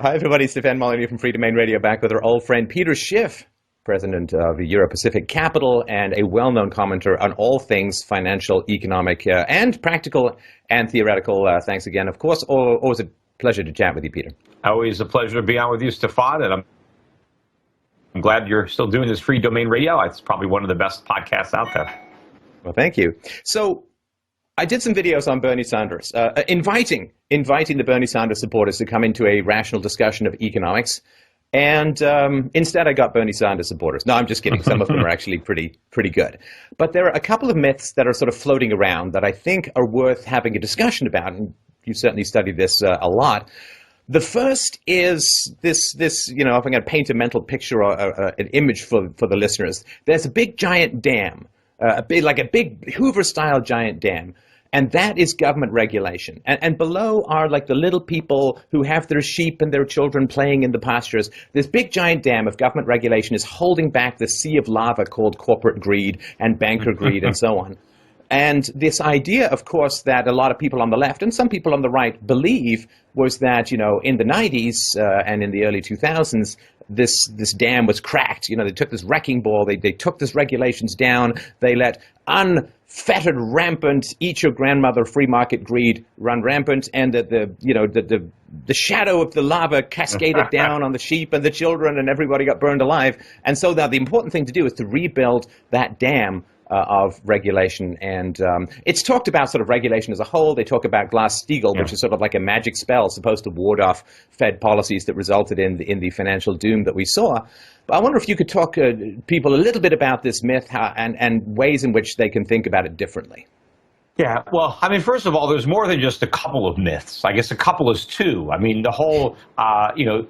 Hi, everybody. Stefan Molyneux from Free Domain Radio, back with our old friend Peter Schiff, president of the Euro-Pacific Capital and a well-known commenter on all things financial, economic, and practical and theoretical. Thanks again. Of course, always a pleasure to chat with you, Peter. Always a pleasure to be on with you, Stefan, and I'm glad you're still doing this Free Domain Radio. It's probably one of the best podcasts out there. Well, thank you. So I did some videos on Bernie Sanders, inviting the Bernie Sanders supporters to come into a rational discussion of economics. And instead, I got Bernie Sanders supporters. No, I'm just kidding. Some of them are actually pretty good. But there are a couple of myths that are sort of floating around that I think are worth having a discussion about. And you certainly studied this a lot. The first is this, if I'm going to paint a mental picture or an image for the listeners, there's a big giant dam, like a big Hoover-style giant dam. And that is government regulation. And below are like the little people who have their sheep and their children playing in the pastures. This big giant dam of government regulation is holding back the sea of lava called corporate greed and banker greed and so on. And this idea, of course, that a lot of people on the left and some people on the right believe was that, in the 90s and in the early 2000s, this dam was cracked. They took this wrecking ball, they took these regulations down, they let unfettered, rampant, eat your grandmother free market greed run rampant, and the shadow of the lava cascaded down on the sheep and the children, and everybody got burned alive. And so now the important thing to do is to rebuild that dam of regulation, and it's talked about sort of regulation as a whole. They talk about Glass-Steagall, which is sort of like a magic spell supposed to ward off Fed policies that resulted in the financial doom that we saw. But I wonder if you could talk people a little bit about this myth and ways in which they can think about it differently. Yeah, well, first of all, there's more than just a couple of myths. I guess a couple is two. The whole,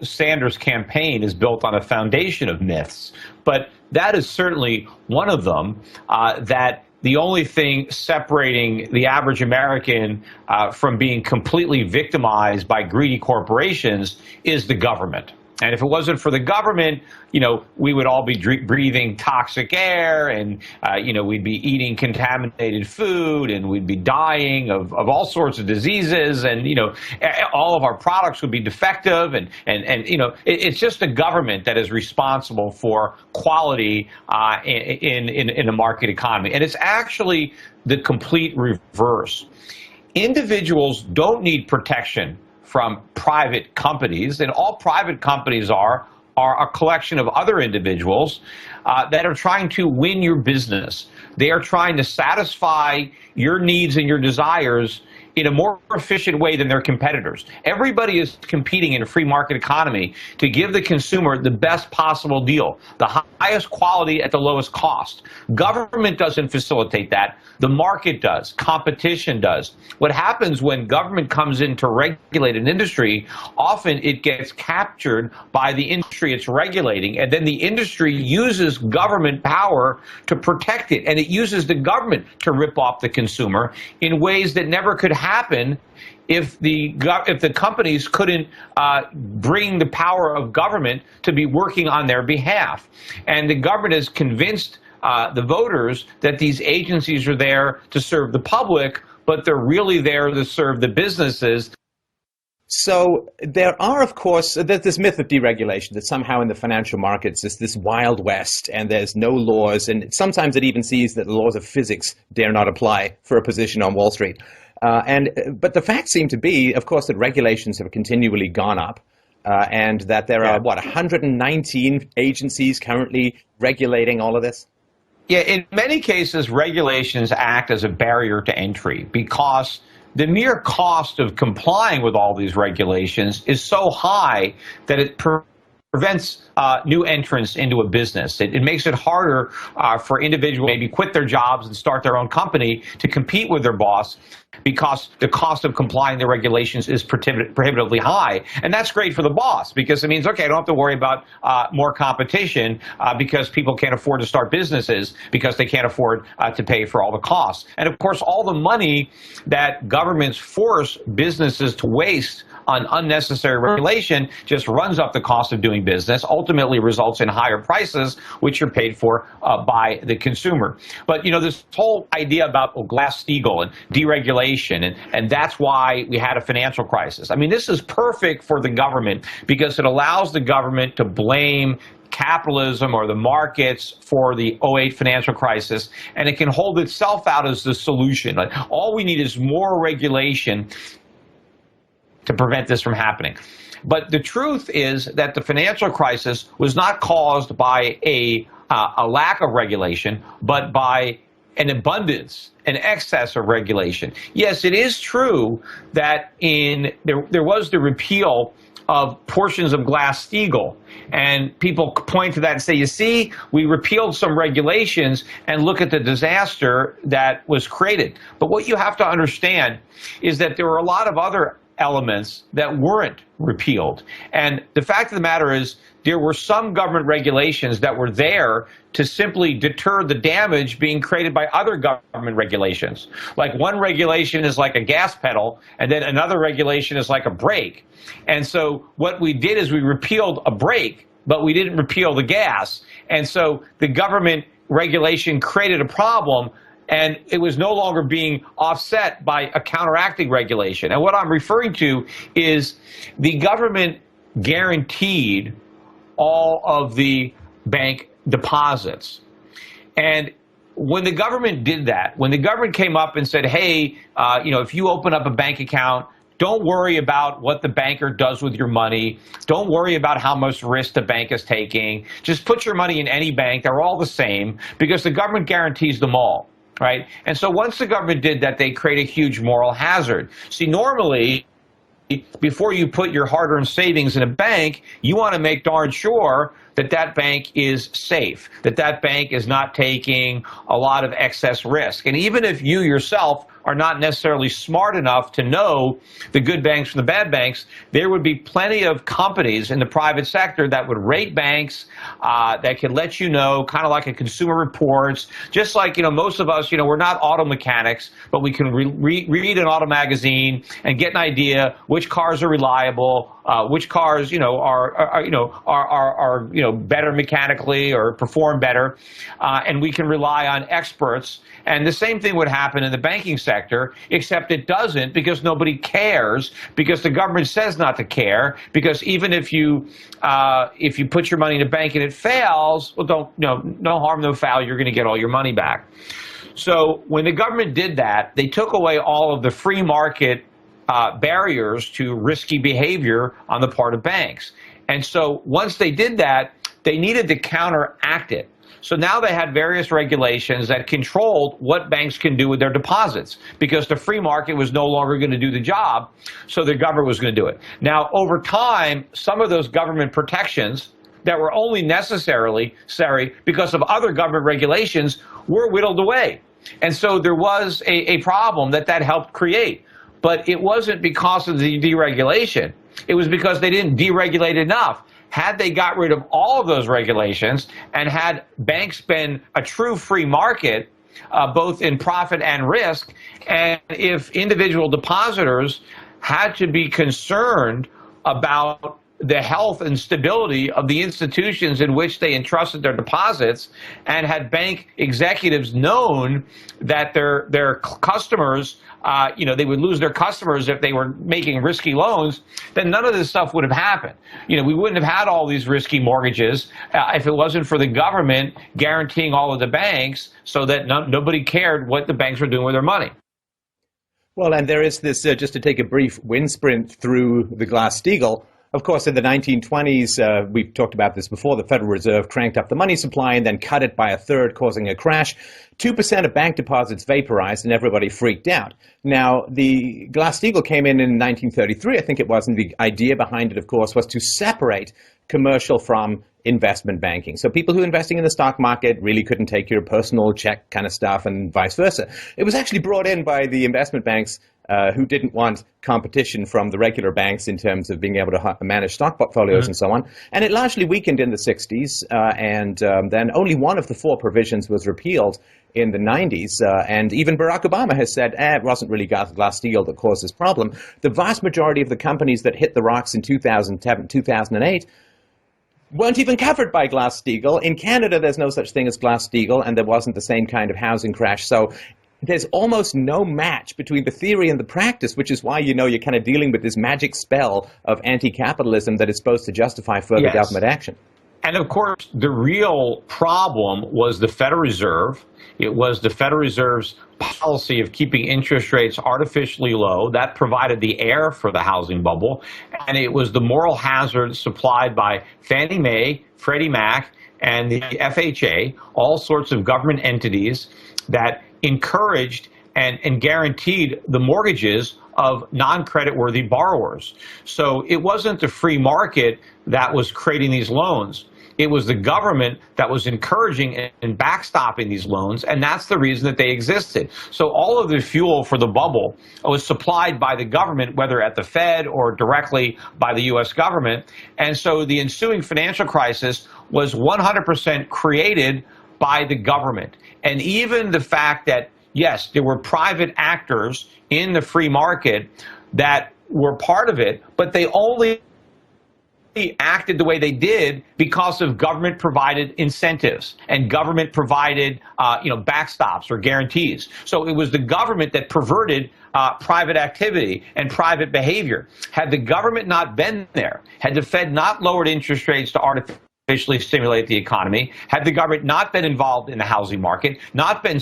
Sanders campaign is built on a foundation of myths. But that is certainly one of them, that the only thing separating the average American from being completely victimized by greedy corporations is the government. And if it wasn't for the government, we would all be breathing toxic air, and, we'd be eating contaminated food, and we'd be dying of all sorts of diseases, and, all of our products would be defective. And it's just the government that is responsible for quality in a market economy. And it's actually the complete reverse. Individuals don't need protection from private companies, and all private companies are a collection of other individuals that are trying to win your business. They are trying to satisfy your needs and your desires in a more efficient way than their competitors. Everybody is competing in a free market economy to give the consumer the best possible deal, the highest quality at the lowest cost. Government doesn't facilitate that. The market does. Competition does. What happens when government comes in to regulate an industry, often it gets captured by the industry it's regulating, and then the industry uses government power to protect it, and it uses the government to rip off the consumer in ways that never could happen if the companies couldn't bring the power of government to be working on their behalf. And the government has convinced the voters that these agencies are there to serve the public, but they're really there to serve the businesses. So there are, of course, there's this myth of deregulation, that somehow in the financial markets it's this Wild West and there's no laws, and sometimes it even sees that the laws of physics dare not apply for a position on Wall Street. But the facts seem to be, of course, that regulations have continually gone up, and that there are, 119 agencies currently regulating all of this? Yeah, in many cases, regulations act as a barrier to entry because the mere cost of complying with all these regulations is so high that it prevents new entrants into a business. It makes it harder for individuals to maybe quit their jobs and start their own company to compete with their boss because the cost of complying the regulations is prohibitively high. And that's great for the boss because it means, okay, I don't have to worry about more competition because people can't afford to start businesses because they can't afford to pay for all the costs. And of course, all the money that governments force businesses to waste on unnecessary regulation just runs up the cost of doing business, ultimately results in higher prices, which are paid for by the consumer. But, this whole idea about Glass-Steagall and deregulation, and that's why we had a financial crisis. I mean, this is perfect for the government because it allows the government to blame capitalism or the markets for the '08 financial crisis, and it can hold itself out as the solution. Like, all we need is more regulation to prevent this from happening. But the truth is that the financial crisis was not caused by a lack of regulation, but by an abundance, an excess of regulation. Yes, it is true that there was the repeal of portions of Glass-Steagall, and people point to that and say, you see, we repealed some regulations and look at the disaster that was created. But what you have to understand is that there were a lot of other elements that weren't repealed. And the fact of the matter is, there were some government regulations that were there to simply deter the damage being created by other government regulations. Like, one regulation is like a gas pedal, and then another regulation is like a brake. And so what we did is we repealed a brake, but we didn't repeal the gas. And so the government regulation created a problem, and it was no longer being offset by a counteracting regulation. And what I'm referring to is the government guaranteed all of the bank deposits. And when the government did that, when the government came up and said, hey, if you open up a bank account, don't worry about what the banker does with your money. Don't worry about how much risk the bank is taking. Just put your money in any bank. They're all the same because the government guarantees them all, right? And so once the government did that, they create a huge moral hazard. See, normally, before you put your hard-earned savings in a bank, you want to make darn sure that that bank is safe, that that bank is not taking a lot of excess risk. And even if you yourself are not necessarily smart enough to know the good banks from the bad banks, there would be plenty of companies in the private sector that would rate banks, that could let you know, kind of like a Consumer Reports, just like, most of us, we're not auto mechanics, but we can read an auto magazine and get an idea which cars are reliable, which cars, are better mechanically or perform better, and we can rely on experts. And the same thing would happen in the banking sector, except it doesn't, because nobody cares, because the government says not to care, because even if you put your money in a bank and it fails, well, no harm, no foul, you're going to get all your money back. So when the government did that, they took away all of the free market barriers to risky behavior on the part of banks. And so once they did that, they needed to counteract it. So now they had various regulations that controlled what banks can do with their deposits, because the free market was no longer going to do the job, so the government was going to do it. Now, over time, some of those government protections that were only necessary because of other government regulations were whittled away. And so there was a problem that helped create. But it wasn't because of the deregulation. It was because they didn't deregulate enough. Had they got rid of all of those regulations and had banks been a true free market, both in profit and risk, and if individual depositors had to be concerned about the health and stability of the institutions in which they entrusted their deposits, and had bank executives known that their customers, they would lose their customers if they were making risky loans, then none of this stuff would have happened. We wouldn't have had all these risky mortgages if it wasn't for the government guaranteeing all of the banks so that nobody cared what the banks were doing with their money. Well, and there is this, just to take a brief wind sprint through the Glass-Steagall. Of course, in the 1920s, we've talked about this before, the Federal Reserve cranked up the money supply and then cut it by a third, causing a crash. 2% of bank deposits vaporized and everybody freaked out. Now, the Glass-Steagall came in 1933, I think it was, and the idea behind it, of course, was to separate commercial from investment banking. So people who are investing in the stock market really couldn't take your personal check kind of stuff and vice versa. It was actually brought in by the investment banks who didn't want competition from the regular banks in terms of being able to manage stock portfolios and so on. And it largely weakened in the 60s, and then only one of the 4 provisions was repealed in the 90s. And even Barack Obama has said, it wasn't really Glass-Steagall that caused this problem. The vast majority of the companies that hit the rocks in 2007, 2008 weren't even covered by Glass-Steagall. In Canada, there's no such thing as Glass-Steagall, and there wasn't the same kind of housing crash. So there's almost no match between the theory and the practice, which is why, you're kind of dealing with this magic spell of anti-capitalism that is supposed to justify further government action. And of course, the real problem was the Federal Reserve. It was the Federal Reserve's policy of keeping interest rates artificially low. That provided the air for the housing bubble. And it was the moral hazard supplied by Fannie Mae, Freddie Mac, and the FHA, all sorts of government entities that encouraged and guaranteed the mortgages of non-creditworthy borrowers. So it wasn't the free market that was creating these loans. It was the government that was encouraging and backstopping these loans, and that's the reason that they existed. So all of the fuel for the bubble was supplied by the government, whether at the Fed or directly by the U.S. government. And so the ensuing financial crisis was 100% created by the government. And even the fact that, yes, there were private actors in the free market that were part of it, but they only acted the way they did because of government-provided incentives and government-provided, backstops or guarantees. So it was the government that perverted private activity and private behavior. Had the government not been there, had the Fed not lowered interest rates to artificially stimulate the economy, had the government not been involved in the housing market, not been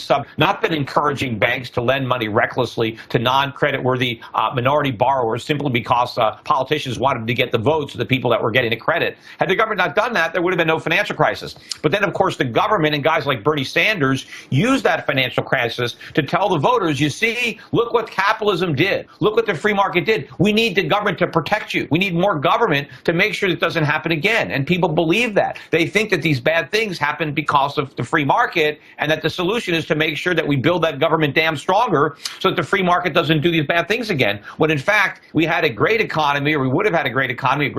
encouraging banks to lend money recklessly to non-creditworthy minority borrowers simply because politicians wanted to get the votes of the people that were getting the credit. Had the government not done that, there would have been no financial crisis. But then, of course, the government and guys like Bernie Sanders used that financial crisis to tell the voters, you see, look what capitalism did. Look what the free market did. We need the government to protect you. We need more government to make sure it doesn't happen again. And people believe that. They think that these bad things happen because of the free market, and that the solution is to make sure that we build that government dam stronger so that the free market doesn't do these bad things again. When in fact, we had a great economy, or we would have had a great economy,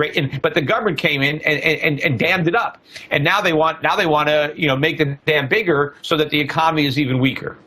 but the government came in and dammed it up. And now they want to make the dam bigger so that the economy is even weaker.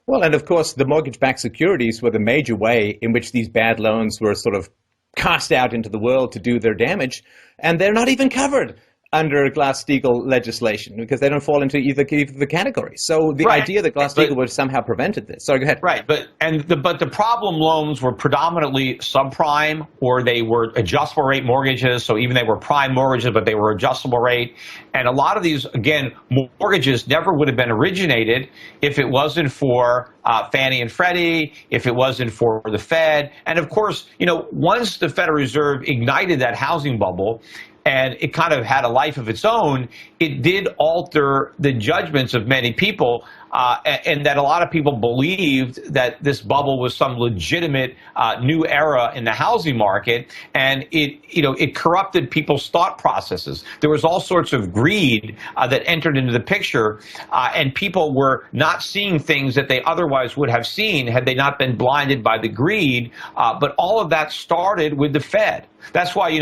Well, and of course, the mortgage-backed securities were the major way in which these bad loans were sort of cast out into the world to do their damage, and they're not even covered under Glass-Steagall legislation because they don't fall into either the categories. So the idea that Glass-Steagall would have somehow prevented this. Sorry, go ahead. Right, but the problem loans were predominantly subprime, or they were adjustable rate mortgages. So even they were prime mortgages, but they were adjustable rate. And a lot of these, again, mortgages never would have been originated if it wasn't for Fannie and Freddie, if it wasn't for the Fed. And of course, once the Federal Reserve ignited that housing bubble, and it kind of had a life of its own, it did alter the judgments of many people, and that a lot of people believed that this bubble was some legitimate new era in the housing market, and it corrupted people's thought processes. There was all sorts of greed that entered into the picture, and people were not seeing things that they otherwise would have seen had they not been blinded by the greed. But all of that started with the Fed. That's why,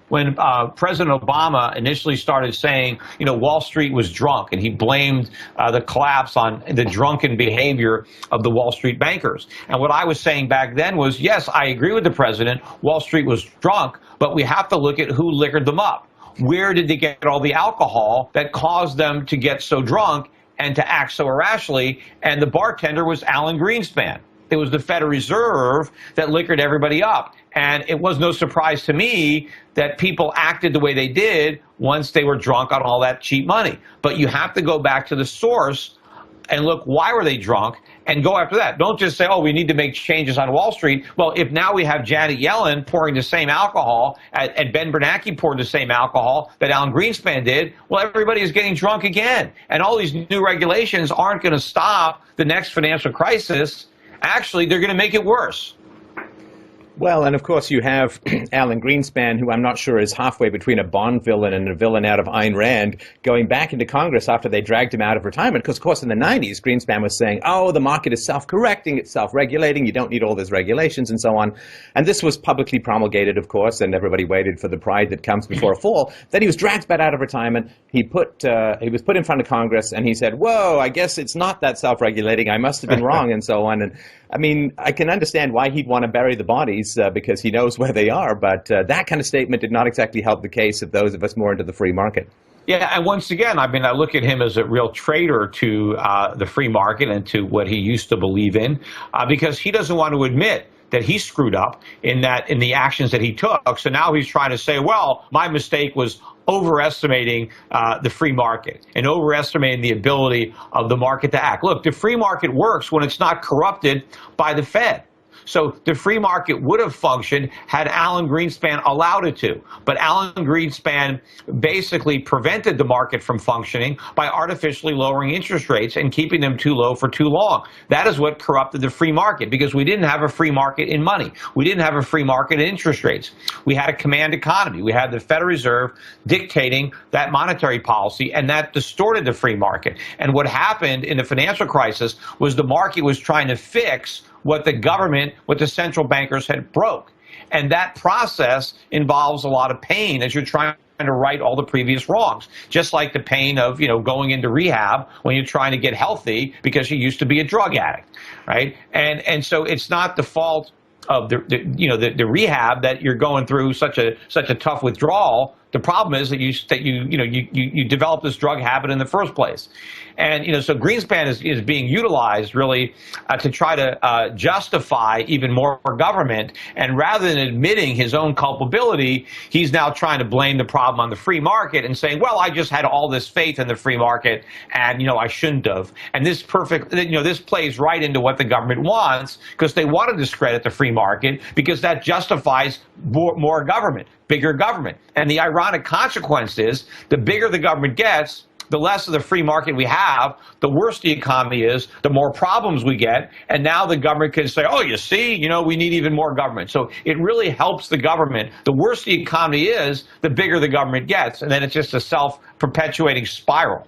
when President Obama initially started saying, Wall Street was drunk, and he blamed the collapse on the drunken behavior of the Wall Street bankers. And what I was saying back then was, yes, I agree with the president. Wall Street was drunk, but we have to look at who liquored them up. Where did they get all the alcohol that caused them to get so drunk and to act so irrationally? And the bartender was Alan Greenspan. It was the Federal Reserve that liquored everybody up. And it was no surprise to me that people acted the way they did once they were drunk on all that cheap money. But you have to go back to the source and look, why were they drunk, and go after that. Don't just say, oh, we need to make changes on Wall Street. Well, if now we have Janet Yellen pouring the same alcohol and Ben Bernanke pouring the same alcohol that Alan Greenspan did, well, everybody is getting drunk again. And all these new regulations aren't going to stop the next financial crisis. Actually, they're going to make it worse. Well, and of course you have Alan Greenspan, who I'm not sure is halfway between a Bond villain and a villain out of Ayn Rand, going back into Congress after they dragged him out of retirement. Because, of course, in the 90s, Greenspan was saying, oh, the market is self-correcting, it's self-regulating, you don't need all those regulations and so on. And this was publicly promulgated, of course, and everybody waited for the pride that comes before a fall. Then he was dragged back out of retirement. He was put in front of Congress, and he said, whoa, I guess it's not that self-regulating. I must have been wrong, and so on. And I mean, I can understand why he'd want to bury the bodies because he knows where they are, but that kind of statement did not exactly help the case of those of us more into the free market. Yeah, and once again, I mean, I look at him as a real traitor to the free market and to what he used to believe in, because he doesn't want to admit that he screwed up in the actions that he took. So now he's trying to say, well, my mistake was overestimating the free market and overestimating the ability of the market to act. Look, the free market works when it's not corrupted by the Fed. So the free market would have functioned had Alan Greenspan allowed it to. But Alan Greenspan basically prevented the market from functioning by artificially lowering interest rates and keeping them too low for too long. That is what corrupted the free market, because we didn't have a free market in money. We didn't have a free market in interest rates. We had a command economy. We had the Federal Reserve dictating that monetary policy, and that distorted the free market. And what happened in the financial crisis was the market was trying to fix what the government, what the central bankers had broke. And that process involves a lot of pain as you're trying to right all the previous wrongs. Just like the pain of, going into rehab when you're trying to get healthy because you used to be a drug addict, right? And so it's not the fault of the rehab that you're going through such a tough withdrawal. The problem is that you develop this drug habit in the first place. And, so Greenspan is being utilized really to try to justify even more government. And rather than admitting his own culpability, he's now trying to blame the problem on the free market and saying, well, I just had all this faith in the free market and, I shouldn't have. And this this plays right into what the government wants, because they want to discredit the free market because that justifies more government, bigger government. And the ironic consequence is the bigger the government gets, the less of the free market we have, the worse the economy is, the more problems we get. And now the government can say, oh, you see, we need even more government. So it really helps the government. The worse the economy is, the bigger the government gets. And then it's just a self-perpetuating spiral.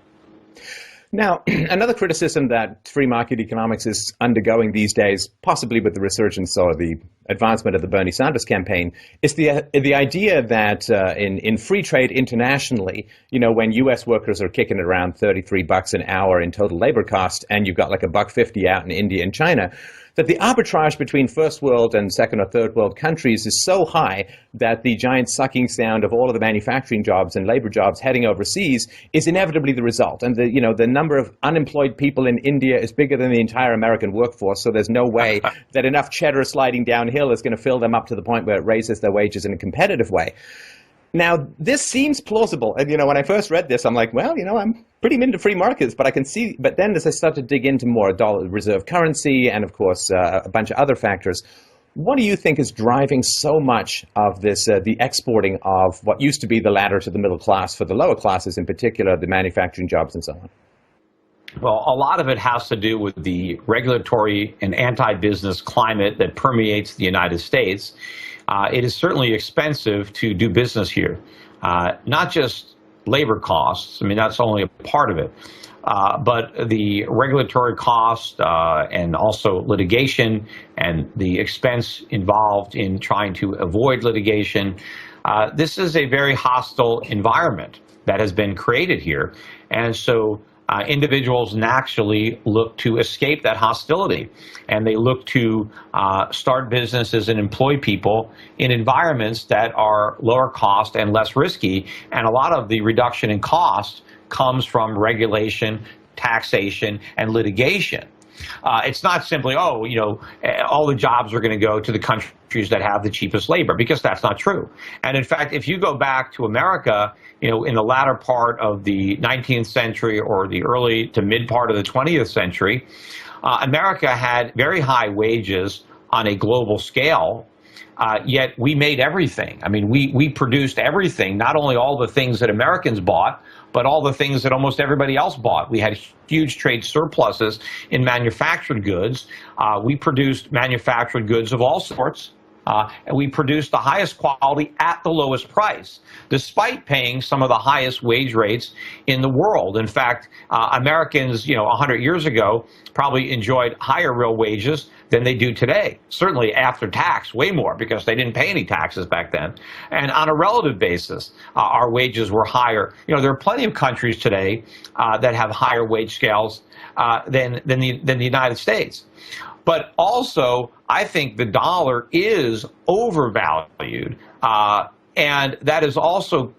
Now, another criticism that free market economics is undergoing these days, possibly with the resurgence or the advancement of the Bernie Sanders campaign, is the idea that in free trade internationally, when U.S. workers are kicking around $33 an hour in total labor cost, and you've got like $1.50 out in India and China, that the arbitrage between first world and second or third world countries is so high that the giant sucking sound of all of the manufacturing jobs and labor jobs heading overseas is inevitably the result. And the number of unemployed people in India is bigger than the entire American workforce, so there's no way that enough cheddar sliding downhill is going to fill them up to the point where it raises their wages in a competitive way. Now, this seems plausible. And, when I first read this, I'm like, well, I'm pretty into free markets, but I can see. But then as I start to dig into more dollar reserve currency and, of course, a bunch of other factors, what do you think is driving so much of this, the exporting of what used to be the ladder to the middle class for the lower classes, in particular, the manufacturing jobs and so on? Well, a lot of it has to do with the regulatory and anti-business climate that permeates the United States. It is certainly expensive to do business here, not just labor costs. I mean, that's only a part of it, but the regulatory cost and also litigation and the expense involved in trying to avoid litigation. This is a very hostile environment that has been created here. And so individuals naturally look to escape that hostility, and they look to start businesses and employ people in environments that are lower cost and less risky. And a lot of the reduction in cost comes from regulation, taxation, and litigation. It's not simply, all the jobs are going to go to the countries that have the cheapest labor, because that's not true. And in fact, if you go back to America, in the latter part of the 19th century or the early to mid part of the 20th century, America had very high wages on a global scale. Yet we made everything. I mean, we produced everything, not only all the things that Americans bought, but all the things that almost everybody else bought. We had huge trade surpluses in manufactured goods. We produced manufactured goods of all sorts, And we produce the highest quality at the lowest price, despite paying some of the highest wage rates in the world. In fact, Americans, 100 years ago, probably enjoyed higher real wages than they do today. Certainly after tax, way more, because they didn't pay any taxes back then. And on a relative basis, our wages were higher. There are plenty of countries today that have higher wage scales than the United States. But also, I think the dollar is overvalued, and that is also,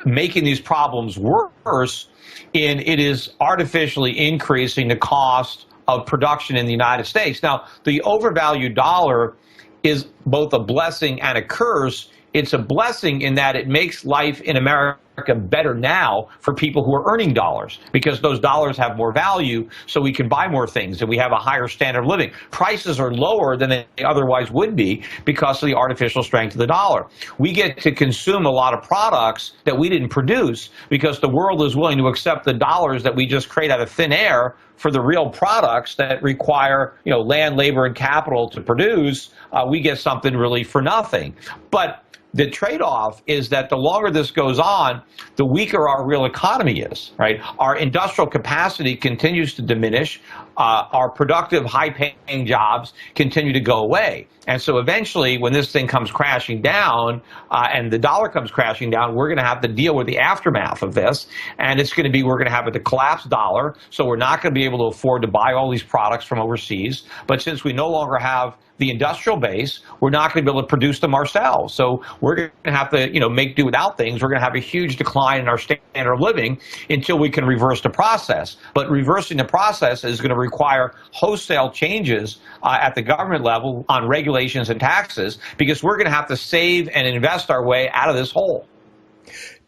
making these problems worse. It is artificially increasing the cost of production in the United States. Now, the overvalued dollar is both a blessing and a curse. It's a blessing in that it makes life in America better now for people who are earning dollars, because those dollars have more value, so we can buy more things and we have a higher standard of living. Prices are lower than they otherwise would be because of the artificial strength of the dollar. We get to consume a lot of products that we didn't produce because the world is willing to accept the dollars that we just create out of thin air for the real products that require, land, labor, and capital to produce. We get something really for nothing. But the trade-off is that the longer this goes on, the weaker our real economy is, right? Our industrial capacity continues to diminish. Our productive, high-paying jobs continue to go away. And so eventually, when this thing comes crashing down and the dollar comes crashing down, we're going to have to deal with the aftermath of this. And it's going to be, we're going to have a collapsed dollar. So we're not going to be able to afford to buy all these products from overseas. But since we no longer have the industrial base, we're not going to be able to produce them ourselves. So we're going to have to, make do without things. We're going to have a huge decline in our standard of living until we can reverse the process. But reversing the process is going to require wholesale changes at the government level on regulations and taxes, because we're going to have to save and invest our way out of this hole.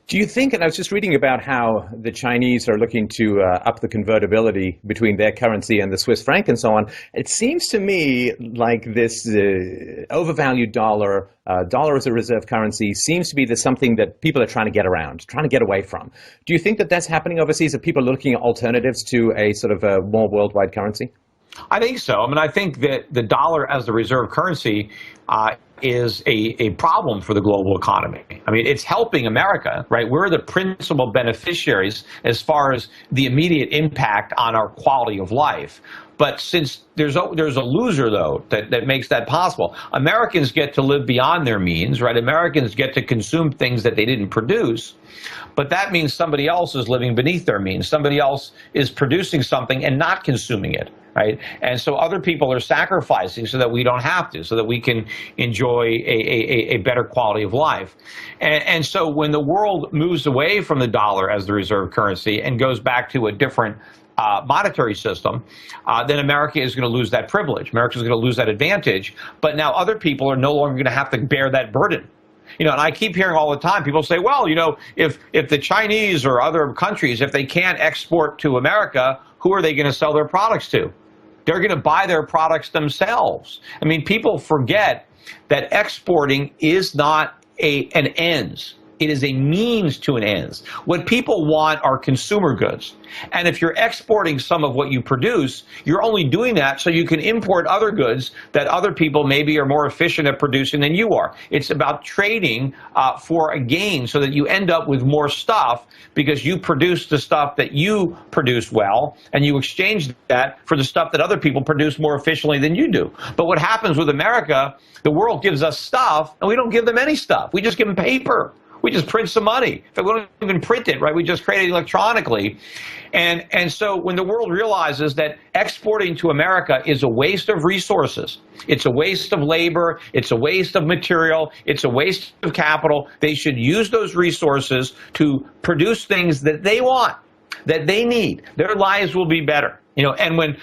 Do you think, and I was just reading about how the Chinese are looking to up the convertibility between their currency and the Swiss franc and so on, it seems to me like this overvalued dollar as a reserve currency seems to be something that people are trying to get around, trying to get away from. Do you think that that's happening overseas? Are people looking at alternatives to a sort of a more worldwide currency? I think so. I think that the dollar as the reserve currency is a problem for the global economy. It's helping America, right? We're the principal beneficiaries as far as the immediate impact on our quality of life. But since there's a loser, though, that makes that possible. Americans get to live beyond their means, right? Americans get to consume things that they didn't produce. But that means somebody else is living beneath their means. Somebody else is producing something and not consuming it, right? And so other people are sacrificing so that we don't have to, so that we can enjoy a better quality of life. And so when the world moves away from the dollar as the reserve currency and goes back to a different monetary system, then America is going to lose that privilege. America is going to lose that advantage. But now other people are no longer going to have to bear that burden. And I keep hearing all the time, people say, well, if the Chinese or other countries, if they can't export to America, who are they going to sell their products to? They're going to buy their products themselves. People forget that exporting is not an ends. It is a means to an ends. What people want are consumer goods. And if you're exporting some of what you produce, you're only doing that so you can import other goods that other people maybe are more efficient at producing than you are. It's about trading for a gain so that you end up with more stuff because you produce the stuff that you produce well, and you exchange that for the stuff that other people produce more efficiently than you do. But what happens with America, the world gives us stuff, and we don't give them any stuff. We just give them paper. We just print some money. In fact, we don't even print it, right? We just create it electronically. And so when the world realizes that exporting to America is a waste of resources, it's a waste of labor, it's a waste of material, it's a waste of capital, they should use those resources to produce things that they want, that they need. Their lives will be better. And when,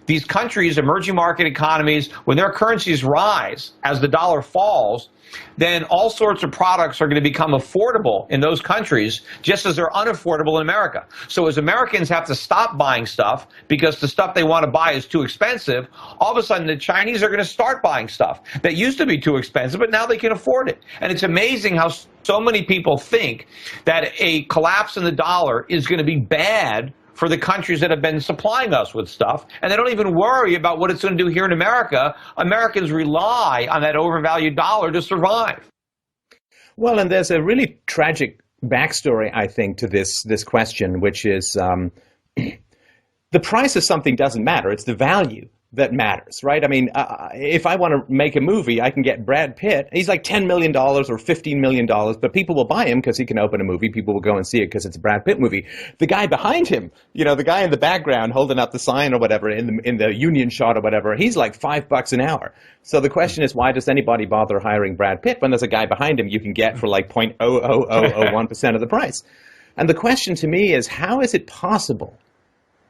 these countries, emerging market economies, when their currencies rise as the dollar falls, then all sorts of products are going to become affordable in those countries, just as they're unaffordable in America. So as Americans have to stop buying stuff because the stuff they want to buy is too expensive, all of a sudden the Chinese are going to start buying stuff that used to be too expensive, but now they can afford it. And it's amazing how so many people think that a collapse in the dollar is going to be bad for the countries that have been supplying us with stuff, and they don't even worry about what it's going to do here in America. Americans rely on that overvalued dollar to survive. Well, and there's a really tragic backstory, I think, to this question, which is the price of something doesn't matter. It's the value that matters, right? I mean, if I want to make a movie, I can get Brad Pitt. He's like $10 million or $15 million, but people will buy him because he can open a movie. People will go and see it because it's a Brad Pitt movie. The guy behind him, the guy in the background holding up the sign or whatever, in the union shot or whatever, he's like $5 an hour. So the question is, why does anybody bother hiring Brad Pitt when there's a guy behind him you can get for like 0.00001% of the price? And the question to me is, how is it possible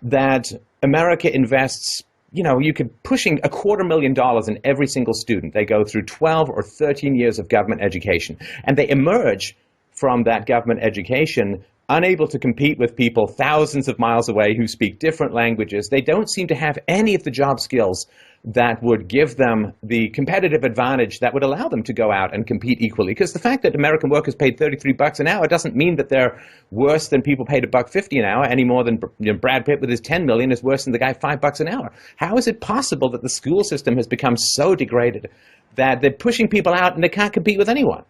that America invests, you could pushing $250,000 in every single student. They go through 12 or 13 years of government education, and they emerge from that government education unable to compete with people thousands of miles away who speak different languages. They don't seem to have any of the job skills that would give them the competitive advantage that would allow them to go out and compete equally. Because the fact that American workers paid $33 an hour doesn't mean that they're worse than people paid $1.50 an hour, any more than Brad Pitt with his $10 million is worse than the guy $5 an hour. How is it possible that the school system has become so degraded that they're pushing people out and they can't compete with anyone?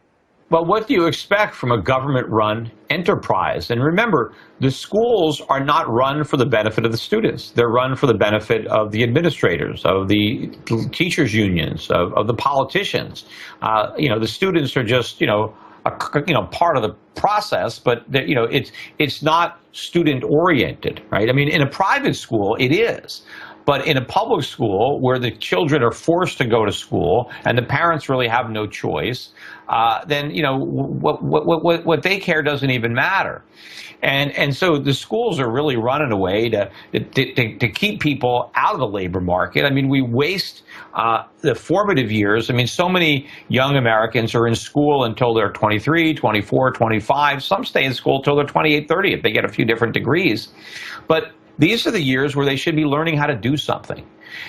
Well, what do you expect from a government-run enterprise? And remember, the schools are not run for the benefit of the students. They're run for the benefit of the administrators, of the teachers' unions, of the politicians. The students are just, part of the process, but it's not student-oriented, right? I mean, in a private school, it is. But in a public school where the children are forced to go to school and the parents really have no choice, then what they care doesn't even matter. And so the schools are really run in a way to keep people out of the labor market. I mean, we waste the formative years. I mean, so many young Americans are in school until they're 23, 24, 25. Some stay in school until they're 28, 30 if they get a few different degrees. But these are the years where they should be learning how to do something.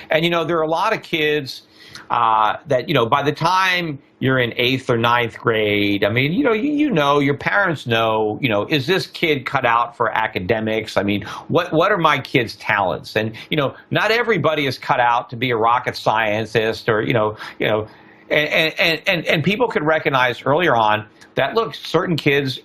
And, there are a lot of kids that, by the time you're in 8th or 9th grade, I mean, your parents know, is this kid cut out for academics? I mean, what are my kids' talents? And, not everybody is cut out to be a rocket scientist or, and people could recognize earlier on that, look, certain kids,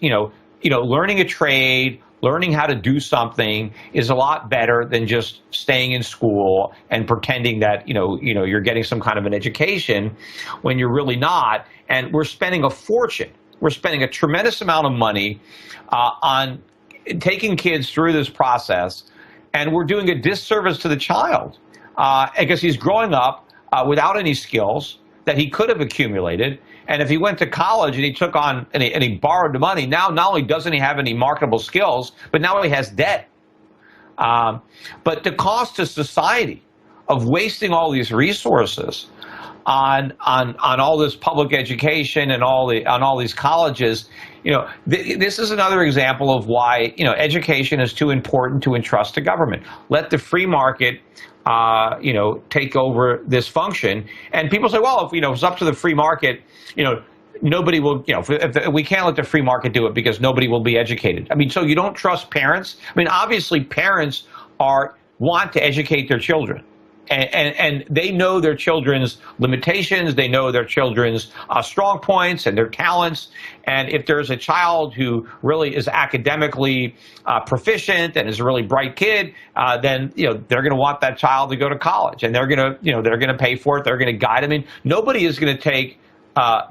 learning a trade, learning how to do something is a lot better than just staying in school and pretending that, you're getting some kind of an education when you're really not. And we're spending a fortune. We're spending a tremendous amount of money on taking kids through this process. And we're doing a disservice to the child because he's growing up without any skills that he could have accumulated. And if he went to college and he took on and he borrowed the money, now not only doesn't he have any marketable skills, but now he has debt. But the cost to society of wasting all these resources on all this public education and on all these colleges, this is another example of why education is too important to entrust to government. Let the free market take over this function. And people say, well, if it's up to the free market, nobody will, if we can't let the free market do it because nobody will be educated. I mean, so you don't trust parents? I mean, obviously parents want to educate their children. And they know their children's limitations. They know their children's strong points and their talents. And if there's a child who really is academically proficient and is a really bright kid, then they're going to want that child to go to college, and they're going to pay for it. They're going to guide them. I mean, nobody is going to take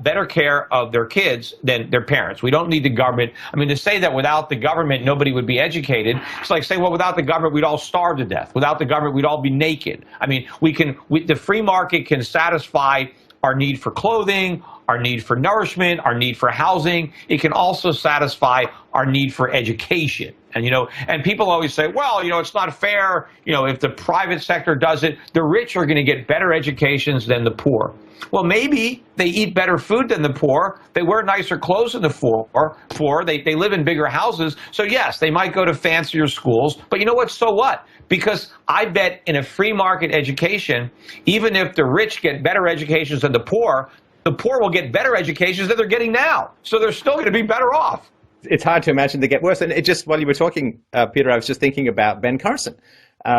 better care of their kids than their parents. We don't need the government. I mean, to say that without the government, nobody would be educated, it's like saying, well, without the government, we'd all starve to death. Without the government, we'd all be naked. I mean, the free market can satisfy our need for clothing, our need for nourishment, our need for housing. It can also satisfy our need for education. And, and people always say, well, it's not fair. If the private sector does it, the rich are going to get better educations than the poor. Well, maybe they eat better food than the poor. They wear nicer clothes than the poor. They live in bigger houses. So, yes, they might go to fancier schools. But you know what? So what? Because I bet in a free market education, even if the rich get better educations than the poor will get better educations than they're getting now. So they're still going to be better off. it's hard to imagine they get worse. And it just, while you were talking, Peter, I was just thinking about Ben Carson.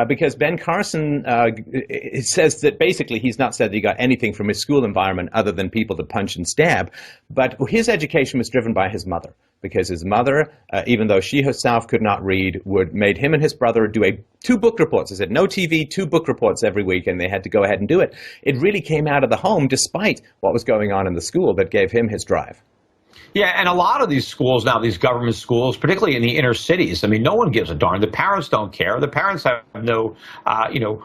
Because Ben Carson it says that basically he's not said that he got anything from his school environment other than people to punch and stab. But his education was driven by his mother, because his mother, even though she herself could not read, made him and his brother do two book reports. I said, no TV, 2 book reports every week, and they had to go ahead and do it. It really came out of the home, despite what was going on in the school, that gave him his drive. Yeah, and a lot of these schools now, these government schools, particularly in the inner cities, I mean, no one gives a darn. The parents don't care. The parents have no,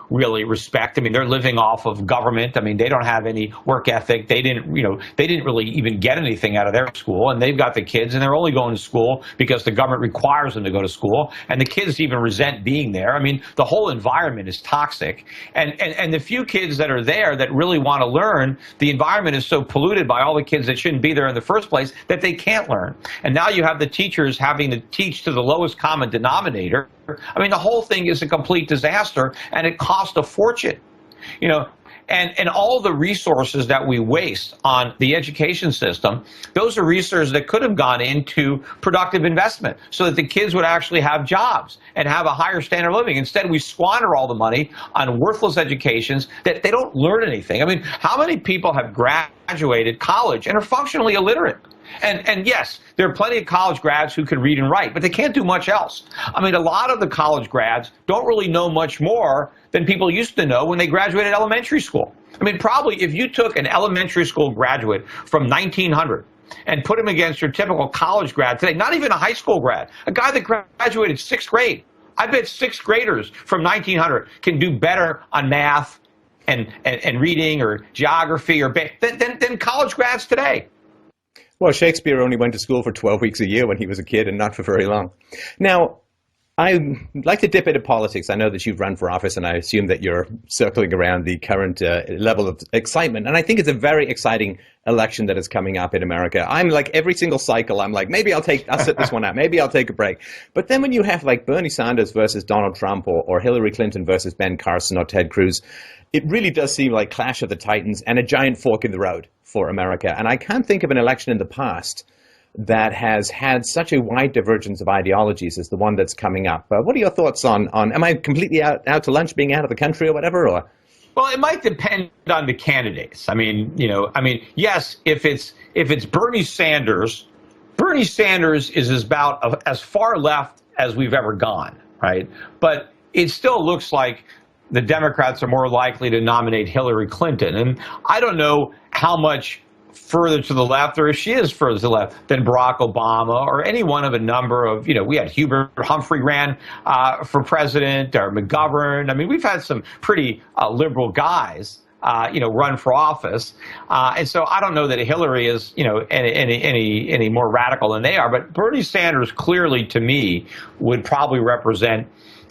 really respect. I mean, they're living off of government. I mean, they don't have any work ethic. They didn't really even get anything out of their school, and they've got the kids, and they're only going to school because the government requires them to go to school, and the kids even resent being there. I mean, the whole environment is toxic, and the few kids that are there that really want to learn, the environment is so polluted by all the kids that shouldn't be there in the first place that they can't learn. And now you have the teachers having to teach to the lowest common denominator. I mean, the whole thing is a complete disaster, and it costs a fortune. And all the resources that we waste on the education system, those are resources that could have gone into productive investment so that the kids would actually have jobs and have a higher standard of living. Instead, we squander all the money on worthless educations that they don't learn anything. I mean, how many people have graduated college and are functionally illiterate? And yes, there are plenty of college grads who can read and write, but they can't do much else. I mean, a lot of the college grads don't really know much more than people used to know when they graduated elementary school. I mean, probably if you took an elementary school graduate from 1900 and put him against your typical college grad today, not even a high school grad, a guy that graduated 6th grade, I bet 6th graders from 1900 can do better on math and reading or geography than college grads today. Well, Shakespeare only went to school for 12 weeks a year when he was a kid, and not for very long. Now, I like to dip into politics. I know that you've run for office, and I assume that you're circling around the current level of excitement. And I think it's a very exciting election that is coming up in America. I'm like, every single cycle, I'm like, maybe I'll sit this one out. Maybe I'll take a break. But then when you have like Bernie Sanders versus Donald Trump, or Hillary Clinton versus Ben Carson or Ted Cruz, it really does seem like Clash of the Titans and a giant fork in the road for America. And I can't think of an election in the past that has had such a wide divergence of ideologies as the one that's coming up. What are your thoughts on am I completely out to lunch, being out of the country or whatever? Or? Well, it might depend on the candidates. I mean, yes, if it's Bernie Sanders is about as far left as we've ever gone, right? But it still looks like the Democrats are more likely to nominate Hillary Clinton. And I don't know how much further to the left, or if she is further to the left, than Barack Obama or any one of a number of, we had Hubert Humphrey ran for president, or McGovern. I mean, we've had some pretty liberal guys, run for office. And so I don't know that Hillary is, any more radical than they are. But Bernie Sanders clearly, to me, would probably represent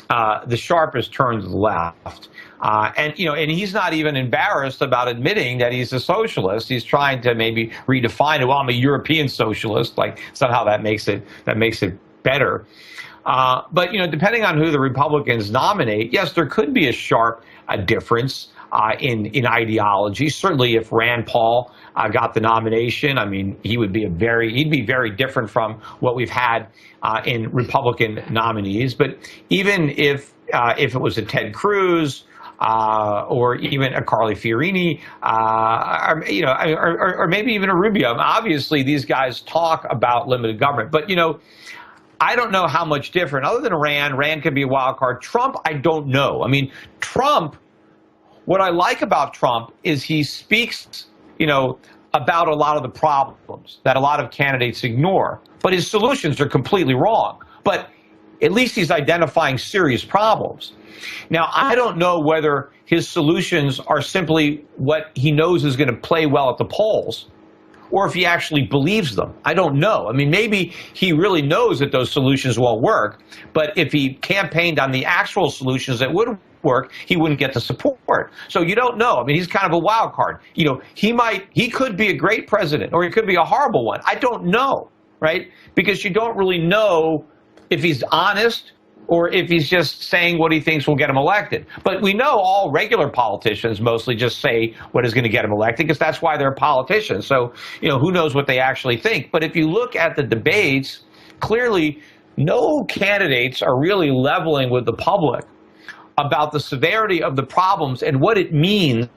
the sharpest turn to the left. And he's not even embarrassed about admitting that he's a socialist. He's trying to maybe redefine it. Well, I'm a European socialist. Like somehow that makes it better. But depending on who the Republicans nominate, yes, there could be a sharp difference in ideology. Certainly, if Rand Paul got the nomination, I mean, he'd be very different from what we've had in Republican nominees. But even if it was a Ted Cruz, or even a Carly Fiorina, or maybe even a Rubio. Obviously, these guys talk about limited government, but I don't know how much different. Other than Rand, Rand could be a wild card. Trump, I don't know. I mean, Trump. What I like about Trump is he speaks, about a lot of the problems that a lot of candidates ignore, but his solutions are completely wrong. But at least he's identifying serious problems. Now, I don't know whether his solutions are simply what he knows is going to play well at the polls, or if he actually believes them. I don't know. I mean, maybe he really knows that those solutions won't work, but if he campaigned on the actual solutions that would work, he wouldn't get the support. So you don't know. I mean, he's kind of a wild card. He could be a great president, or he could be a horrible one. I don't know, right? Because you don't really know if he's honest or if he's just saying what he thinks will get him elected. But we know all regular politicians mostly just say what is going to get him elected, because that's why they're politicians. So, who knows what they actually think. But if you look at the debates clearly no candidates are really leveling with the public about the severity of the problems and what it means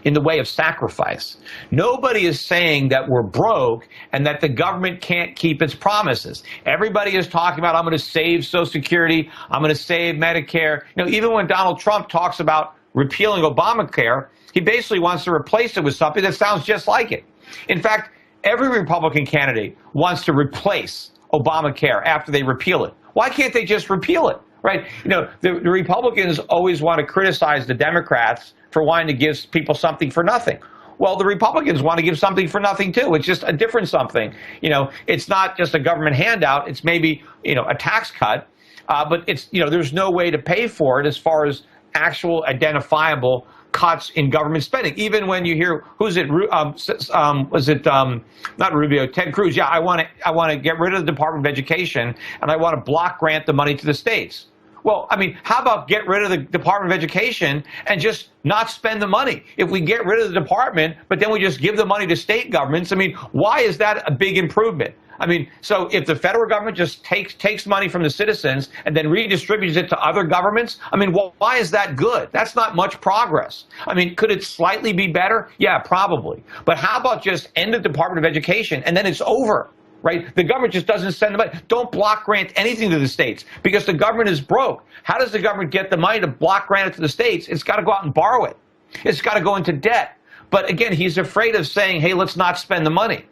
in the way of sacrifice. Nobody is saying that we're broke and that the government can't keep its promises. Everybody is talking about, I'm going to save Social Security, I'm going to save Medicare. Even when Donald Trump talks about repealing Obamacare, he basically wants to replace it with something that sounds just like it. In fact, every Republican candidate wants to replace Obamacare after they repeal it. Why can't they just repeal it? Right? The Republicans always want to criticize the Democrats for wanting to give people something for nothing. Well, the Republicans want to give something for nothing too. It's just a different something. It's not just a government handout. It's maybe, a tax cut, but it's, there's no way to pay for it as far as actual identifiable cuts in government spending. Even when you hear, who's it? Was it not Rubio? Ted Cruz. Yeah, I want to get rid of the Department of Education, and I want to block grant the money to the states. Well, I mean, how about get rid of the Department of Education and just not spend the money? If we get rid of the department, but then we just give the money to state governments, I mean, why is that a big improvement? I mean, so if the federal government just takes money from the citizens and then redistributes it to other governments, I mean, why is that good? That's not much progress. I mean, could it slightly be better? Yeah, probably. But how about just end the Department of Education and then it's over? Right? The government just doesn't send the money. Don't block grant anything to the states because the government is broke. How does the government get the money to block grant it to the states? It's got to go out and borrow it. It's got to go into debt. But again, he's afraid of saying, hey, let's not spend the money.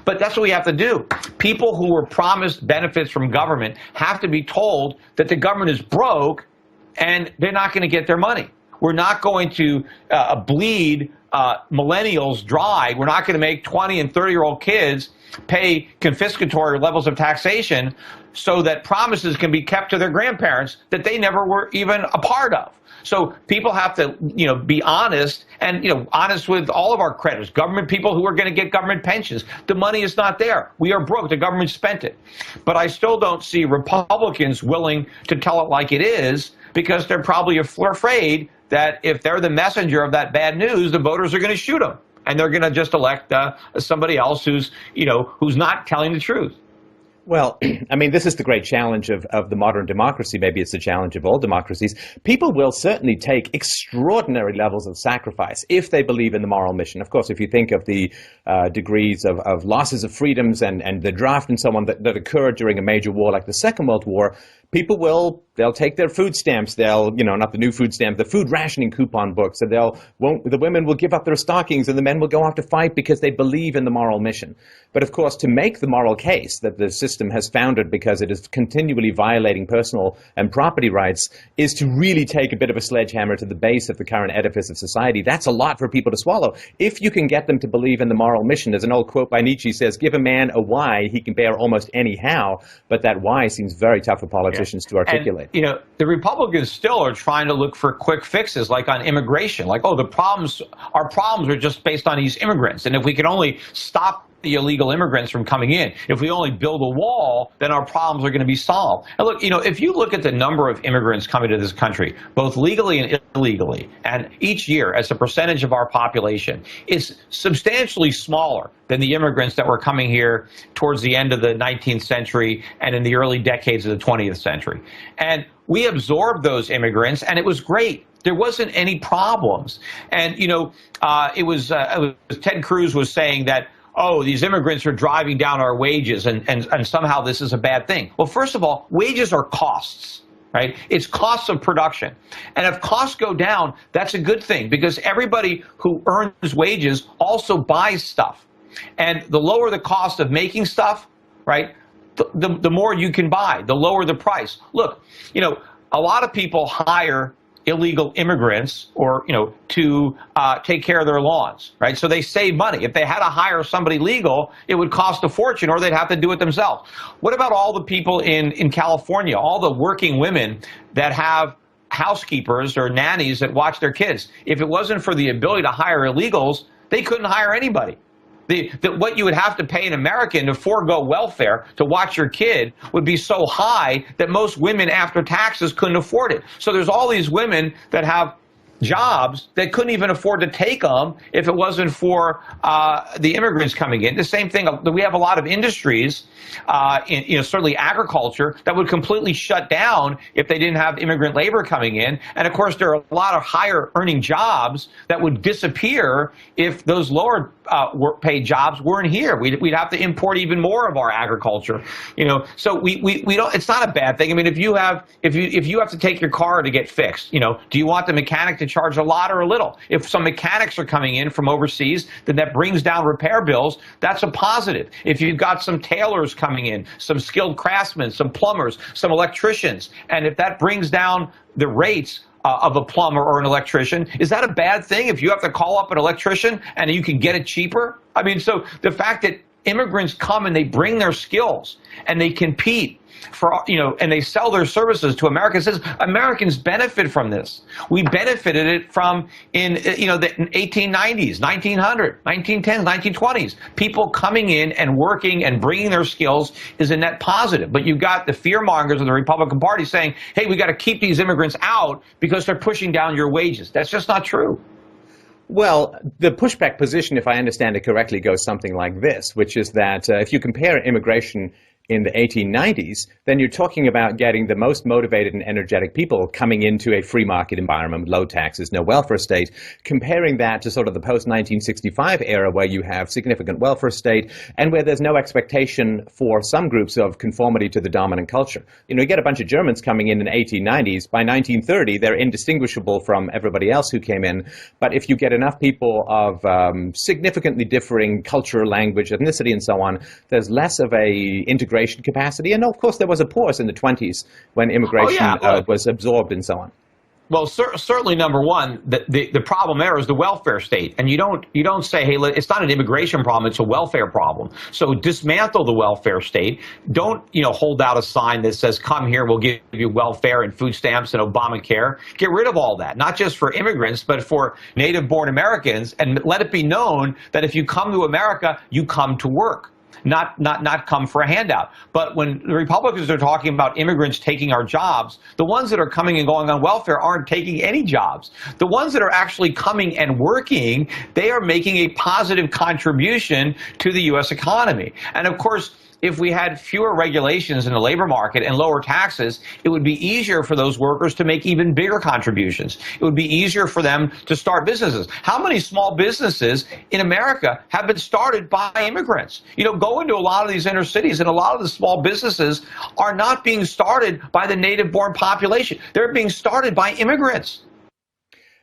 But that's what we have to do. People who were promised benefits from government have to be told that the government is broke and they're not going to get their money. We're not going to bleed millennials dry. We're not going to make 20 and 30-year-old kids pay confiscatory levels of taxation so that promises can be kept to their grandparents that they never were even a part of. So people have to, be honest and, honest with all of our creditors, government people who are going to get government pensions. The money is not there. We are broke. The government spent it. But I still don't see Republicans willing to tell it like it is because they're probably afraid that if they're the messenger of that bad news, the voters are going to shoot them. And they're going to just elect somebody else who's not telling the truth. Well, I mean, this is the great challenge of the modern democracy. Maybe it's the challenge of all democracies. People will certainly take extraordinary levels of sacrifice if they believe in the moral mission. Of course, if you think of the degrees of losses of freedoms and the draft and so on that occurred during a major war like the Second World War, people they'll take their food stamps, not the new food stamps, the food rationing coupon books, and the women will give up their stockings and the men will go off to fight because they believe in the moral mission. But of course, to make the moral case that the system has foundered because it is continually violating personal and property rights is to really take a bit of a sledgehammer to the base of the current edifice of society. That's a lot for people to swallow. If you can get them to believe in the moral mission, as an old quote by Nietzsche says, give a man a why, he can bear almost any how, but that why seems very tough for politicians to articulate. And, the Republicans still are trying to look for quick fixes, like on immigration, like, our problems are just based on these immigrants. And if we can only stop the illegal immigrants from coming in, if we only build a wall, then our problems are going to be solved. And look, if you look at the number of immigrants coming to this country, both legally and illegally, and each year as a percentage of our population, it's substantially smaller than the immigrants that were coming here towards the end of the 19th century and in the early decades of the 20th century. And we absorbed those immigrants, and it was great. There wasn't any problems. And, it was Ted Cruz was saying that, these immigrants are driving down our wages and somehow this is a bad thing. Well, first of all, wages are costs, right? It's costs of production. And if costs go down, that's a good thing because everybody who earns wages also buys stuff. And the lower the cost of making stuff, right, the more you can buy, the lower the price. Look, a lot of people hire illegal immigrants to take care of their lawns, right? So they save money. If they had to hire somebody legal, it would cost a fortune or they'd have to do it themselves. What about all the people in California, all the working women that have housekeepers or nannies that watch their kids? If it wasn't for the ability to hire illegals, they couldn't hire anybody. What you would have to pay an American to forego welfare to watch your kid would be so high that most women after taxes couldn't afford it. So there's all these women that have jobs that couldn't even afford to take them if it wasn't for the immigrants coming in. The same thing, we have a lot of industries, certainly agriculture, that would completely shut down if they didn't have immigrant labor coming in. And of course, there are a lot of higher earning jobs that would disappear if those lower paid jobs weren't here. We'd have to import even more of our agriculture. So we don't. It's not a bad thing. I mean, if you have to take your car to get fixed, do you want the mechanic to charge a lot or a little? If some mechanics are coming in from overseas, then that brings down repair bills. That's a positive. If you've got some tailors coming in, some skilled craftsmen, some plumbers, some electricians, and if that brings down the rates of a plumber or an electrician, is that a bad thing if you have to call up an electrician and you can get it cheaper? I mean, so the fact that immigrants come and they bring their skills and they compete for, and they sell their services to Americans. Americans benefit from this. We benefited it from in the 1890s, 1900, 1910s, 1920s. People coming in and working and bringing their skills is a net positive. But you've got the fear mongers of the Republican Party saying, hey, we got to keep these immigrants out because they're pushing down your wages. That's just not true. Well, the pushback position, if I understand it correctly, goes something like this, which is that if you compare immigration in the 1890s, then you're talking about getting the most motivated and energetic people coming into a free market environment, low taxes, no welfare state, comparing that to sort of the post-1965 era where you have significant welfare state and where there's no expectation for some groups of conformity to the dominant culture. You get a bunch of Germans coming in the 1890s. By 1930, they're indistinguishable from everybody else who came in. But if you get enough people of significantly differing culture, language, ethnicity, and so on, there's less of a integration capacity. And of course, there was a pause in the 20s when immigration was absorbed and so on. Well, certainly, number one, the problem there is the welfare state, and you don't say, hey, it's not an immigration problem; it's a welfare problem. So dismantle the welfare state. Don't hold out a sign that says, "Come here, we'll give you welfare and food stamps and Obamacare." Get rid of all that, not just for immigrants, but for native-born Americans, and let it be known that if you come to America, you come to work. Not come for a handout. But when the Republicans are talking about immigrants taking our jobs, the ones that are coming and going on welfare aren't taking any jobs. The ones that are actually coming and working, they are making a positive contribution to the U.S. economy. And of course, if we had fewer regulations in the labor market and lower taxes, it would be easier for those workers to make even bigger contributions. It would be easier for them to start businesses. How many small businesses in America have been started by immigrants? Go into a lot of these inner cities, and a lot of the small businesses are not being started by the native-born population. They're being started by immigrants.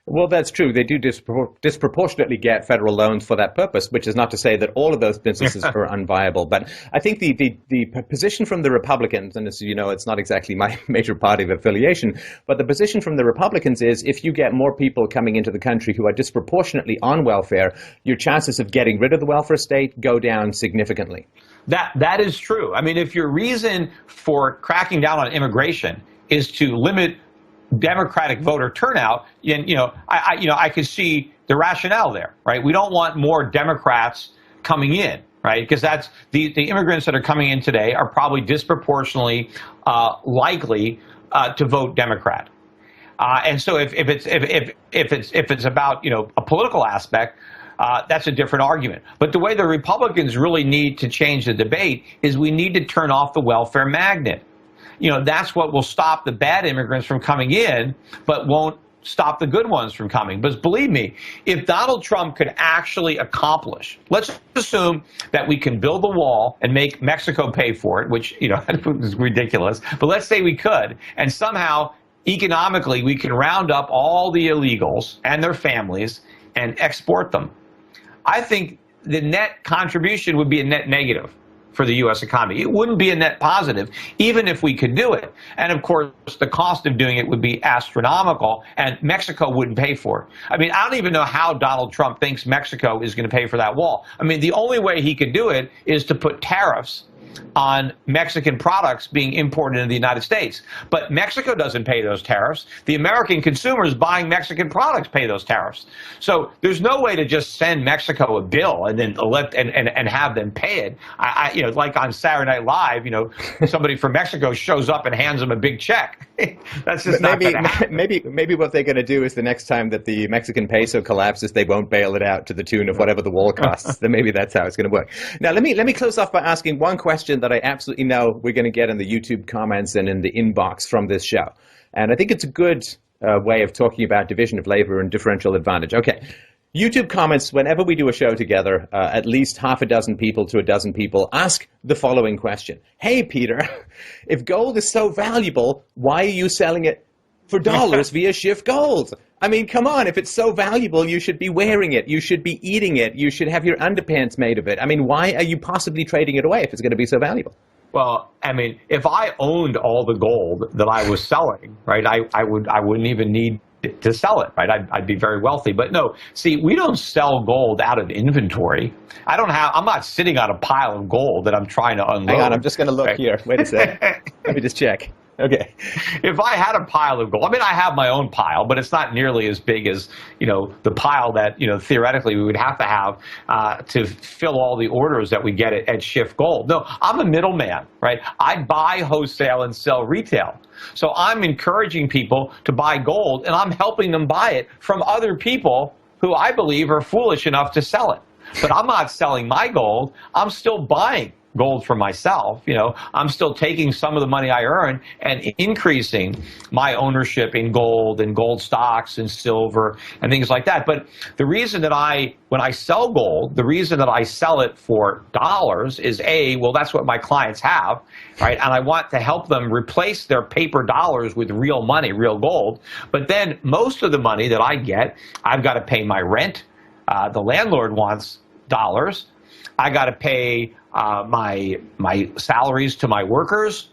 Well, that's true. They do disproportionately get federal loans for that purpose, which is not to say that all of those businesses are unviable. But I think the position from the Republicans, and as you know, it's not exactly my major party of affiliation, but the position from the Republicans is if you get more people coming into the country who are disproportionately on welfare, your chances of getting rid of the welfare state go down significantly. That is true. I mean, if your reason for cracking down on immigration is to limit Democratic voter turnout, and I could see the rationale there, right? We don't want more Democrats coming in, right? Because that's the immigrants that are coming in today are probably disproportionately likely to vote Democrat. And so if it's about a political aspect, that's a different argument. But the way the Republicans really need to change the debate is we need to turn off the welfare magnet. That's what will stop the bad immigrants from coming in, but won't stop the good ones from coming. But believe me, if Donald Trump could actually accomplish, let's assume that we can build the wall and make Mexico pay for it, which, is ridiculous. But let's say we could, and somehow economically we can round up all the illegals and their families and export them. I think the net contribution would be a net negative for the U.S. economy. It wouldn't be a net positive, even if we could do it. And of course, the cost of doing it would be astronomical, and Mexico wouldn't pay for it. I mean, I don't even know how Donald Trump thinks Mexico is going to pay for that wall. I mean, the only way he could do it is to put tariffs on Mexican products being imported into the United States. But Mexico doesn't pay those tariffs. The American consumers buying Mexican products pay those tariffs. So there's no way to just send Mexico a bill and then and have them pay it. Like on Saturday Night Live, somebody from Mexico shows up and hands them a big check. That's just not going to happen. Maybe what they're going to do is the next time that the Mexican peso collapses, they won't bail it out to the tune of whatever the wall costs. Then maybe that's how it's going to work. Now, let me close off by asking one question that I absolutely know we're going to get in the YouTube comments and in the inbox from this show. And I think it's a good way of talking about division of labor and differential advantage. Okay. YouTube comments, whenever we do a show together, at least half a dozen people to a dozen people ask the following question. Hey, Peter, if gold is so valuable, why are you selling it for dollars via Schiff Gold? I mean, come on, if it's so valuable, you should be wearing it. You should be eating it. You should have your underpants made of it. I mean, why are you possibly trading it away if it's going to be so valuable? Well, I mean, if I owned all the gold that I was selling, right, I wouldn't even need to sell it, right? I'd be very wealthy. But no, see, we don't sell gold out of inventory. I'm not sitting on a pile of gold that I'm trying to unload. Hang on, I'm just going to look here. Wait a second. Let me just check. Okay. If I had a pile of gold, I mean, I have my own pile, but it's not nearly as big as, the pile that, theoretically we would have to fill all the orders that we get at Schiff Gold. No, I'm a middleman, right? I buy wholesale and sell retail. So I'm encouraging people to buy gold, and I'm helping them buy it from other people who I believe are foolish enough to sell it. But I'm not selling my gold. I'm still buying gold for myself. I'm still taking some of the money I earn and increasing my ownership in gold and gold stocks and silver and things like that. But the reason that when I sell gold, the reason that I sell it for dollars is that's what my clients have, right? And I want to help them replace their paper dollars with real money, real gold. But then most of the money that I get, I've got to pay my rent. The landlord wants dollars. I got to pay my salaries to my workers.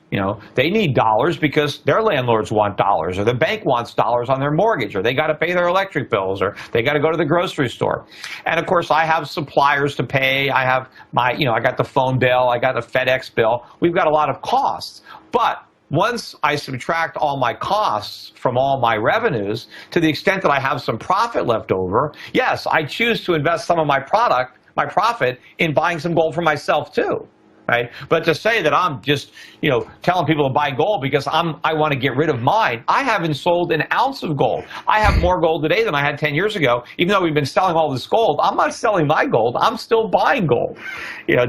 They need dollars because their landlords want dollars, or the bank wants dollars on their mortgage, or they got to pay their electric bills, or they got to go to the grocery store. And of course, I have suppliers to pay. I have I got the phone bill. I got the FedEx bill. We've got a lot of costs. But once I subtract all my costs from all my revenues, to the extent that I have some profit left over, yes, I choose to invest some of my profit in buying some gold for myself too, right? But to say that I'm just, telling people to buy gold because I want to get rid of mine, I haven't sold an ounce of gold. I have more gold today than I had 10 years ago. Even though we've been selling all this gold, I'm not selling my gold. I'm still buying gold,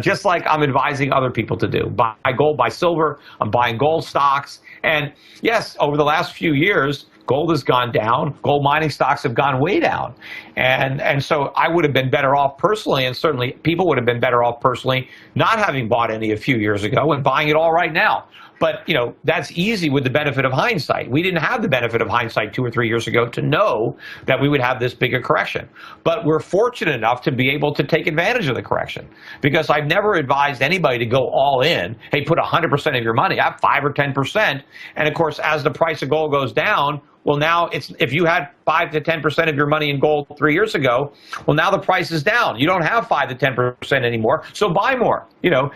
just like I'm advising other people to do. Buy gold, buy silver. I'm buying gold stocks. And yes, over the last few years, gold has gone down. Gold mining stocks have gone way down. And so I would have been better off personally, and certainly people would have been better off personally not having bought any a few years ago and buying it all right now. But, that's easy with the benefit of hindsight. We didn't have the benefit of hindsight 2 or 3 years ago to know that we would have this big a correction. But we're fortunate enough to be able to take advantage of the correction, because I've never advised anybody to go all in. Hey, put 100% of your money. I have 5 or 10%. And of course, as the price of gold goes down, well, now if you had 5 to 10% of your money in gold 3 years ago, well, now the price is down. You don't have 5 to 10% anymore, so buy more.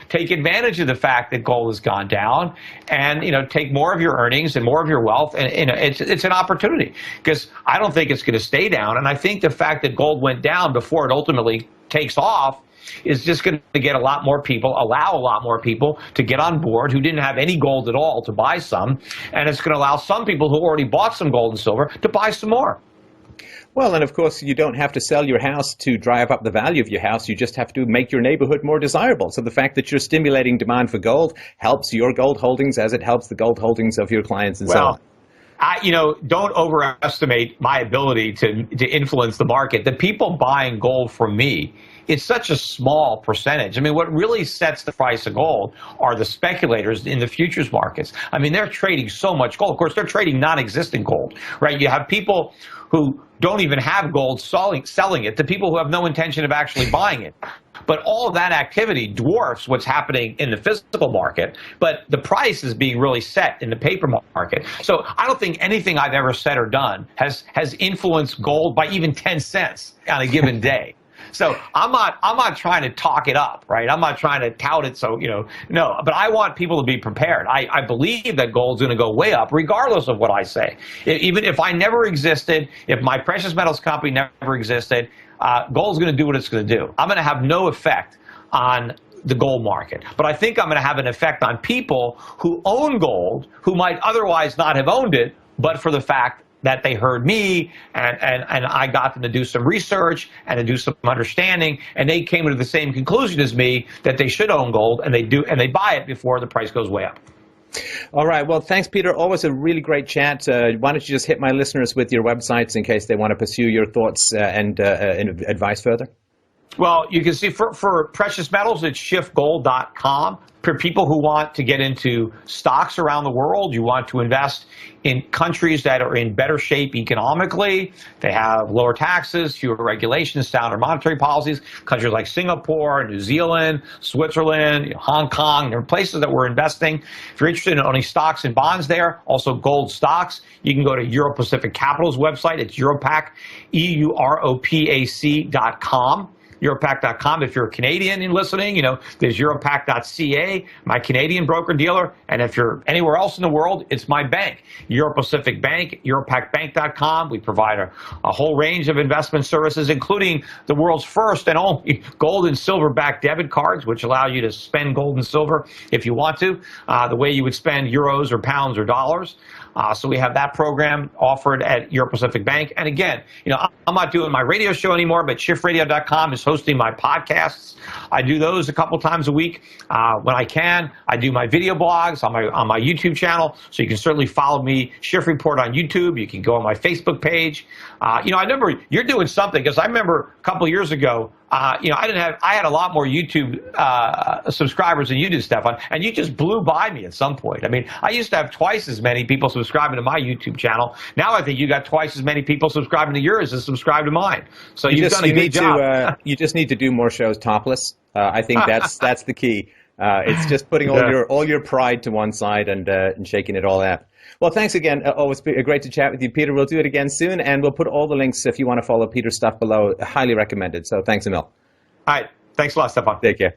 Take advantage of the fact that gold has gone down, and take more of your earnings and more of your wealth. And it's an opportunity, because I don't think it's going to stay down. And I think the fact that gold went down before it ultimately takes off is just going to allow a lot more people to get on board who didn't have any gold at all to buy some. And it's going to allow some people who already bought some gold and silver to buy some more. Well, and of course, you don't have to sell your house to drive up the value of your house. You just have to make your neighborhood more desirable. So the fact that you're stimulating demand for gold helps your gold holdings as it helps the gold holdings of your clients and so on. Don't overestimate my ability to influence the market. The people buying gold from me, it's such a small percentage. I mean, what really sets the price of gold are the speculators in the futures markets. I mean, they're trading so much gold. Of course, they're trading non-existent gold, right? You have people who don't even have gold selling it to people who have no intention of actually buying it. But all of that activity dwarfs what's happening in the physical market. But the price is being really set in the paper market. So I don't think anything I've ever said or done has influenced gold by even 10 cents on a given day. So I'm not trying to talk it up, right? I'm not trying to tout it. So, no, but I want people to be prepared. I believe that gold's going to go way up regardless of what I say. Even if I never existed, if my precious metals company never existed, gold's going to do what it's going to do. I'm going to have no effect on the gold market. But I think I'm going to have an effect on people who own gold, who might otherwise not have owned it, but for the fact that they heard me and I got them to do some research and to do some understanding, and they came to the same conclusion as me that they should own gold, and they buy it before the price goes way up. All right. Well, thanks, Peter. Always a really great chat. Why don't you just hit my listeners with your websites in case they want to pursue your thoughts and advice further? Well, you can see for precious metals, it's shiftgold.com. For people who want to get into stocks around the world, you want to invest in countries that are in better shape economically. They have lower taxes, fewer regulations, sounder monetary policies. Countries like Singapore, New Zealand, Switzerland, Hong Kong, there are places that we're investing. If you're interested in owning stocks and bonds there, also gold stocks, you can go to Euro Pacific Capital's website. It's Europac, EUROPAC.com. Europac.com. If you're a Canadian and listening, there's Europac.ca, my Canadian broker-dealer. And if you're anywhere else in the world, it's my bank, Euro Pacific Bank, EuropacBank.com. We provide a whole range of investment services, including the world's first and only gold and silver-backed debit cards, which allow you to spend gold and silver if you want to, the way you would spend euros or pounds or dollars. So we have that program offered at Euro Pacific Bank. And again, I'm not doing my radio show anymore, but SchiffRadio.com is hosting my podcasts. I do those a couple times a week when I can. I do my video blogs on my YouTube channel, so you can certainly follow me, Schiff Report on YouTube. You can go on my Facebook page. I remember you're doing something, because I remember a couple of years ago, I had a lot more YouTube subscribers than you did, Stefan, and you just blew by me at some point. I mean, I used to have twice as many people subscribing to my YouTube channel. Now I think you got twice as many people subscribing to yours as subscribe to mine. So you've done a good job. You just need to do more shows topless. I think that's the key. It's just putting all your pride to one side and shaking it all out. Well, thanks again. Always great to chat with you, Peter. We'll do it again soon, and we'll put all the links if you want to follow Peter's stuff below. Highly recommended. So thanks, Emil. All right. Thanks a lot, Stefan. Take care.